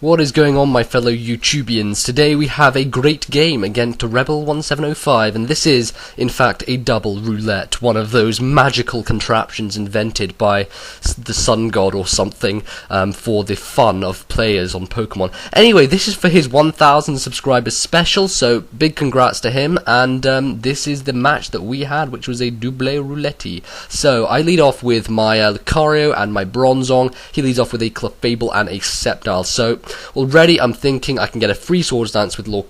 What is going on, my fellow YouTubians? Today we have a great game against Rebel1705, and this is, in fact, a double roulette, one of those magical contraptions invented by the sun god or something for the fun of players on Pokemon. Anyway, this is for his 1,000 subscribers special, so big congrats to him, and this is the match that we had, which was a double roulette. So, I lead off with my Lucario and my Bronzong. He leads off with a Clefable and a Sceptile, so already I'm thinking I can get a free Swords Dance with Lucario,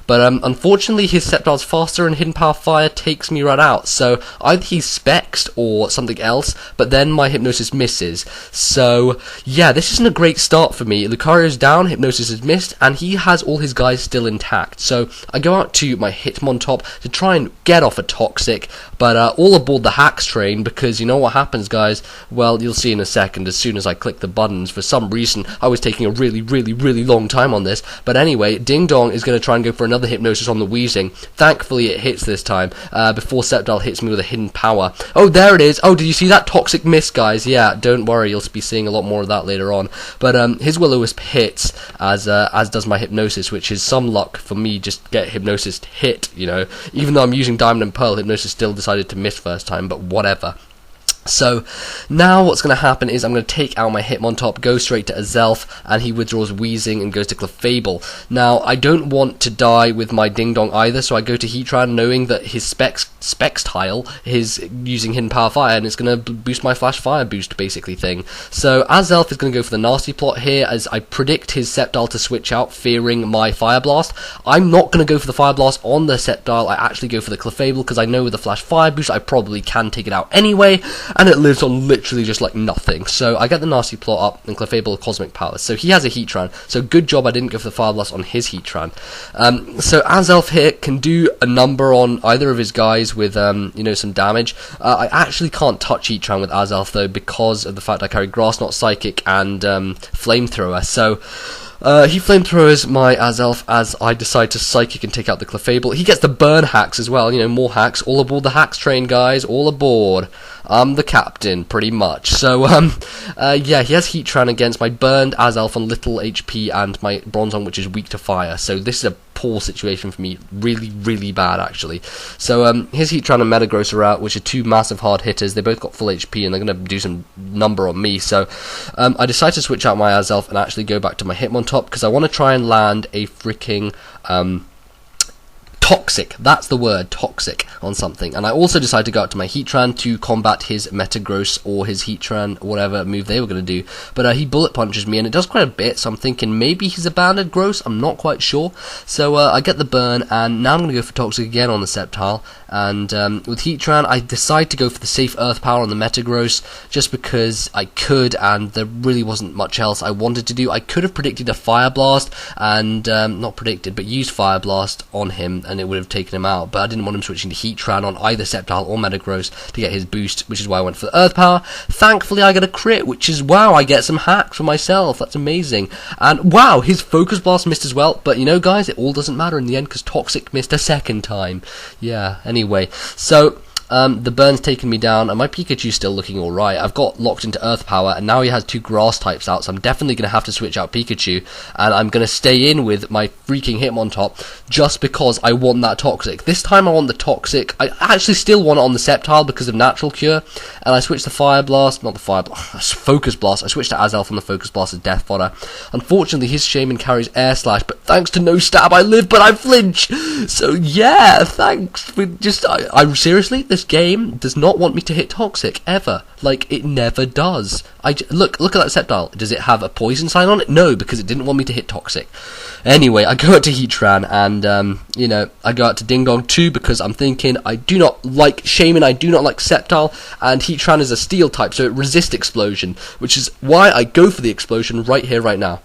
but unfortunately his Sceptile's faster and Hidden Power Fire takes me right out, so either he's Spexed or something else, but then my Hypnosis misses. So yeah, this isn't a great start for me. Lucario's down, Hypnosis is missed, and he has all his guys still intact, so I go out to my Hitmontop to try and get off a Toxic, but all aboard the Hax Train, because you know what happens, guys? Well, you'll see in a second. As soon as I click the buttons, for some reason I was taking a really long time on this, but anyway, Ding Dong is going to try and go for another Hypnosis on the Weezing. Thankfully it hits this time, before Sceptile hits me with a Hidden Power. Oh, there it is! Oh, did you see that Toxic miss, guys? Yeah, don't worry, you'll be seeing a lot more of that later on. But his Will-O-Wisp hits, as does my Hypnosis, which is some luck for me, just get Hypnosis hit, you know. Even though I'm using Diamond and Pearl, Hypnosis still decided to miss first time, but whatever. So, now what's going to happen is I'm going to take out my Hitmontop, go straight to Azelf, and he withdraws Weezing and goes to Clefable. Now, I don't want to die with my Ding Dong either, so I go to Heatran knowing that his Spextile is using Hidden Power Fire, and it's going to boost my Flash Fire boost, basically thing. So, Azelf is going to go for the Nasty Plot here, as I predict his Sceptile to switch out, fearing my Fire Blast. I'm not going to go for the Fire Blast on the Sceptile, I actually go for the Clefable, because I know with the Flash Fire boost, I probably can take it out anyway, and it lives on literally just like nothing. So I get the Nasty Plot up and Clefable Cosmic Powers. So he has a Heatran, so good job I didn't go for the Fire Blast on his Heatran. So Azelf here can do a number on either of his guys with you know, some damage. I actually can't touch Heatran with Azelf though, because of the fact I carry Grass Knot, Psychic, and Flamethrower. So he flamethrowers my Azelf as I decide to Psychic and take out the Clefable. He gets the Burn Hacks as well, you know, more hacks. All aboard the Hax Train, guys, all aboard. I'm the captain, pretty much. So, yeah, he has Heatran against my burned Azelf on little HP and my Bronzong, which is weak to fire. So this is a poor situation for me, really bad actually. So his Heatran and Metagross are out, which are two massive hard hitters. They both got full HP and they're going to do some number on me. So I decide to switch out my Azelf and actually go back to my Hitmontop, because I want to try and land a freaking Toxic, that's the word, Toxic, on something. And I also decided to go out to my Heatran to combat his Metagross or his Heatran, or whatever move they were going to do. But he Bullet Punches me, and it does quite a bit, so I'm thinking maybe he's a Banded Gross, I'm not quite sure. So I get the burn, and now I'm going to go for Toxic again on the Sceptile. And with Heatran, I decide to go for the safe Earth Power on the Metagross, just because I could, and there really wasn't much else I wanted to do. I could have predicted a Fire Blast, and not predicted, but used Fire Blast on him, and it would have taken him out, but I didn't want him switching to Heatran on either Sceptile or Metagross to get his boost, which is why I went for the Earth Power. Thankfully I get a crit, which is, wow, I get some hacks for myself, that's amazing. And wow, his Focus Blast missed as well, but you know guys, it all doesn't matter in the end, because Toxic missed a second time. Yeah, anyway, so the burn's taken me down, and my Pikachu's still looking alright. I've got locked into Earth Power, and now he has two Grass types out, so I'm definitely going to have to switch out Pikachu, and I'm going to stay in with my freaking Hitmontop, just because I want that Toxic. This time I want the Toxic. I actually still want it on the Sceptile because of Natural Cure, and I switched to Fire Blast, not the Fire Blast, Focus Blast. I switched to Azelf on the Focus Blast as Death Fodder. Unfortunately, his Shaman carries Air Slash, but thanks to No Stab, I live, but I flinch! So yeah, thanks for just, I seriously, this game does not want me to hit Toxic ever. Like, it never does. Look at that Sceptile. Does it have a poison sign on it? No, because it didn't want me to hit Toxic. Anyway, I go out to Heatran, and you know, I go out to Ding Dong too, because I'm thinking I do not like Shaman, I do not like Sceptile, and Heatran is a Steel type, so it resists Explosion, which is why I go for the Explosion right here, right now.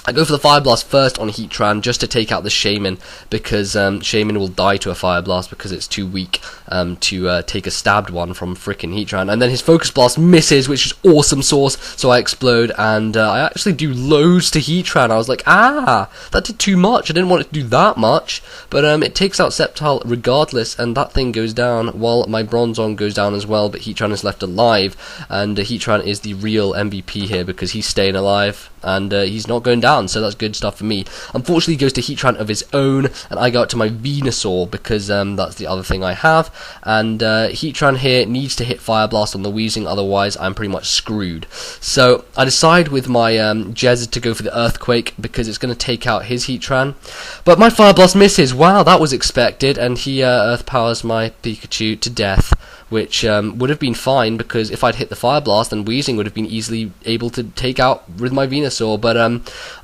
I go for the Fire Blast first on Heatran just to take out the Shaman, because Shaman will die to a Fire Blast because it's too weak to take a stabbed one from frickin' Heatran. And then his Focus Blast misses, which is awesome sauce, so I explode, and I actually do loads to Heatran. I was like, that did too much. I didn't want it to do that much, but it takes out Sceptile regardless, and that thing goes down, while my Bronzong goes down as well, but Heatran is left alive, and Heatran is the real MVP here because he's staying alive, and he's not going down, so that's good stuff for me. Unfortunately, he goes to Heatran of his own, and I go out to my Venusaur because that's the other thing I have, and Heatran here needs to hit Fire Blast on the Weezing, otherwise I'm pretty much screwed. So I decide with my Jez to go for the Earthquake because it's going to take out his Heatran, but my Fire Blast misses. Wow, that was expected, and he Earth Powers my Pikachu to death, which would have been fine because if I'd hit the Fire Blast, then Weezing would have been easily able to take out with my Venusaur, but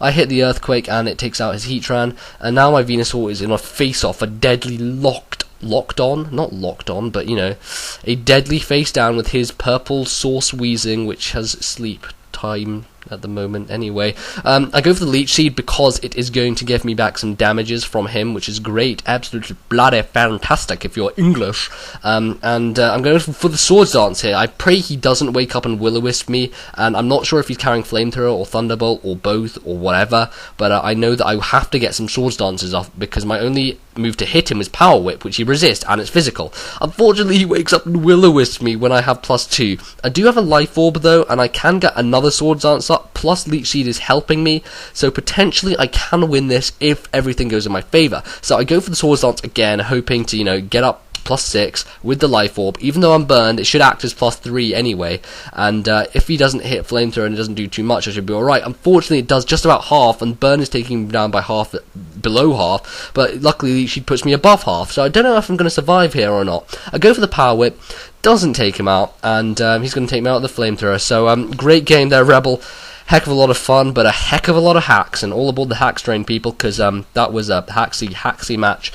I hit the Earthquake and it takes out his Heatran, and now my Venusaur is in a face-off, a deadly locked on, not locked on, but you know, a deadly face down with his purple Sauce Weezing, which has sleep time at the moment anyway. I go for the Leech Seed because it is going to give me back some damages from him, which is great, absolutely bloody fantastic if you're English. And I'm going for the Swords Dance here. I pray he doesn't wake up and Will-O-Wisp me, and I'm not sure if he's carrying Flamethrower or Thunderbolt or both or whatever, but I know that I have to get some Swords Dances off because my only move to hit him is Power Whip, which he resists, and it's physical. Unfortunately, he wakes up and Will-O-Wisp me when I have +2. I do have a Life Orb though, and I can get another Swords Dance up, plus Leech Seed is helping me, so potentially I can win this if everything goes in my favour. So I go for the Swords Dance again, hoping to, you know, get up +6 with the Life Orb. Even though I'm burned, it should act as +3 anyway, and if he doesn't hit Flamethrower and it doesn't do too much, I should be alright. Unfortunately, it does just about half, and burn is taking him down by half, below half, but luckily she puts me above half, so I don't know if I'm going to survive here or not. I go for the Power Whip, doesn't take him out, and he's going to take me out with the Flamethrower, so great game there, Rebel. Heck of a lot of fun, but a heck of a lot of hacks, and all aboard the Hax Train, people, because that was a haxy match.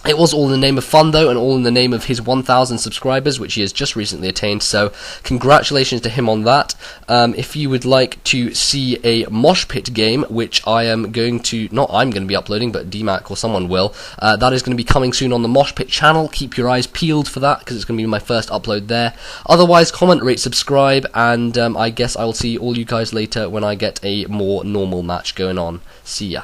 It was all in the name of fun, though, and all in the name of his 1,000 subscribers, which he has just recently attained, so congratulations to him on that. If you would like to see a Mosh Pit game, which I am going to, not I'm going to be uploading, but DMAC or someone will, that is going to be coming soon on the Mosh Pit channel. Keep your eyes peeled for that, because it's going to be my first upload there. Otherwise, comment, rate, subscribe, and I guess I will see all you guys later when I get a more normal match going on. See ya.